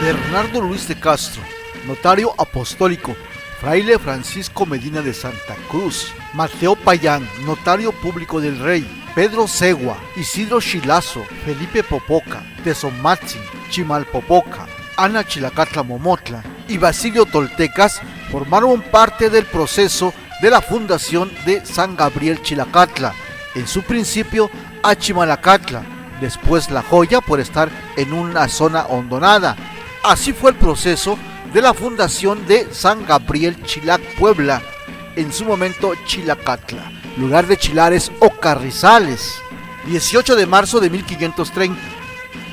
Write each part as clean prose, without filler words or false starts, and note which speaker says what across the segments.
Speaker 1: Bernardo Luis de Castro, notario apostólico, fraile Francisco Medina de Santa Cruz, Mateo Payán, notario público del Rey, Pedro Segua, Isidro Chilazo, Felipe Popoca, Tezomatzin, Chimalpopoca, Ana Chilacatla Momotla y Basilio Toltecas formaron parte del proceso de la fundación de San Gabriel Chilacatla, en su principio Achimalacatla, después La Joya por estar en una zona hondonada. Así fue el proceso de la fundación de San Gabriel Chilac Puebla, en su momento Chilacatla, lugar de chilares o carrizales. 18 de marzo de 1530,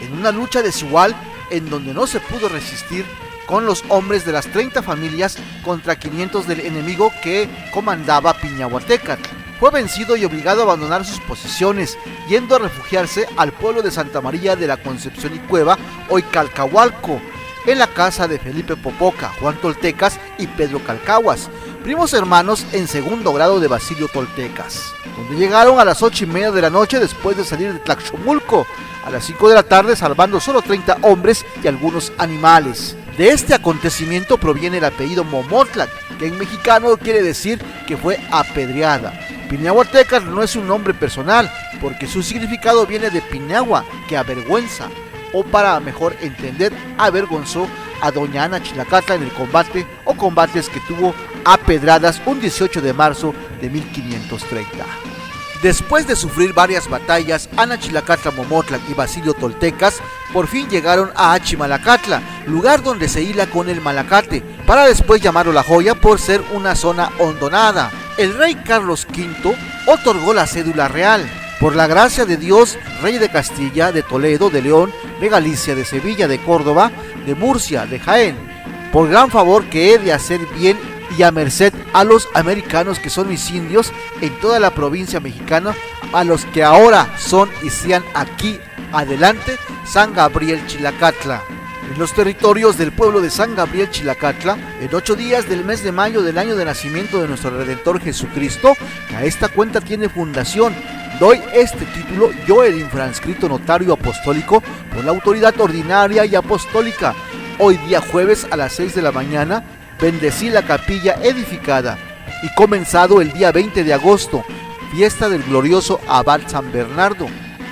Speaker 1: en una lucha desigual en donde no se pudo resistir con los hombres de las 30 familias contra 500 del enemigo que comandaba Piñahuatecatl. Fue vencido y obligado a abandonar sus posiciones, yendo a refugiarse al pueblo de Santa María de la Concepción y Cueva, hoy Calcahualco, en la casa de Felipe Popoca, Juan Toltecas y Pedro Calcahuas, primos hermanos en segundo grado de Basilio Toltecas, donde llegaron a las 8:30 de la noche después de salir de Tlaxomulco, a las 5 de la tarde salvando solo 30 hombres y algunos animales. De este acontecimiento proviene el apellido Momotla, que en mexicano quiere decir que fue apedreada. Piñahuatecatl no es un nombre personal, porque su significado viene de Piñagua, que avergüenza, o para mejor entender, avergonzó a doña Ana Chilacatla en el combate o combates que tuvo a pedradas un 18 de marzo de 1530. Después de sufrir varias batallas, Ana Chilacatla Momotla y Basilio Toltecas por fin llegaron a Achimalacatla, lugar donde se hila con el Malacate, para después llamarlo La Joya por ser una zona hondonada. El rey Carlos V otorgó la cédula real. Por la gracia de Dios, rey de Castilla, de Toledo, de León, de Galicia, de Sevilla, de Córdoba, de Murcia, de Jaén, por gran favor que he de hacer bien y a merced a los americanos que son mis indios en toda la provincia mexicana, a los que ahora son y sean aquí adelante San Gabriel Chilacatla. En los territorios del pueblo de San Gabriel Chilacatla, en 8 días del mes de mayo del año de nacimiento de nuestro Redentor Jesucristo, a esta cuenta tiene fundación. Doy este título yo, el infranscrito notario apostólico, por la autoridad ordinaria y apostólica. Hoy día jueves a las 6 de la mañana, bendecí la capilla edificada y comenzado el día 20 de agosto, fiesta del glorioso Abad San Bernardo,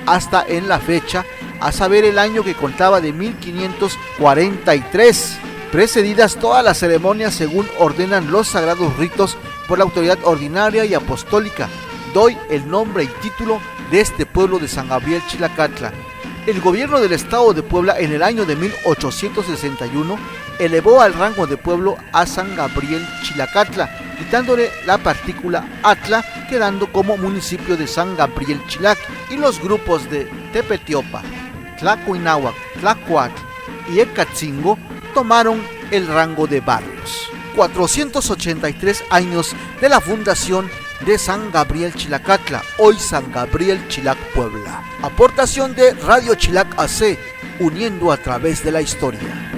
Speaker 1: hasta en la fecha, a saber el año que contaba de 1543, precedidas todas las ceremonias según ordenan los sagrados ritos por la autoridad ordinaria y apostólica. Doy el nombre y título de este pueblo de San Gabriel Chilacatla. El gobierno del estado de Puebla en el año de 1861 elevó al rango de pueblo a San Gabriel Chilacatla, quitándole la partícula Atla, quedando como municipio de San Gabriel Chilac, y los grupos de Tepetiopa, Tlacuináhuac, Tlacuatl y Ecatzingo tomaron el rango de barrios. 483 años de la fundación de San Gabriel Chilacatla, hoy San Gabriel Chilac Puebla. Aportación de Radio Chilac AC, uniendo a través de la historia.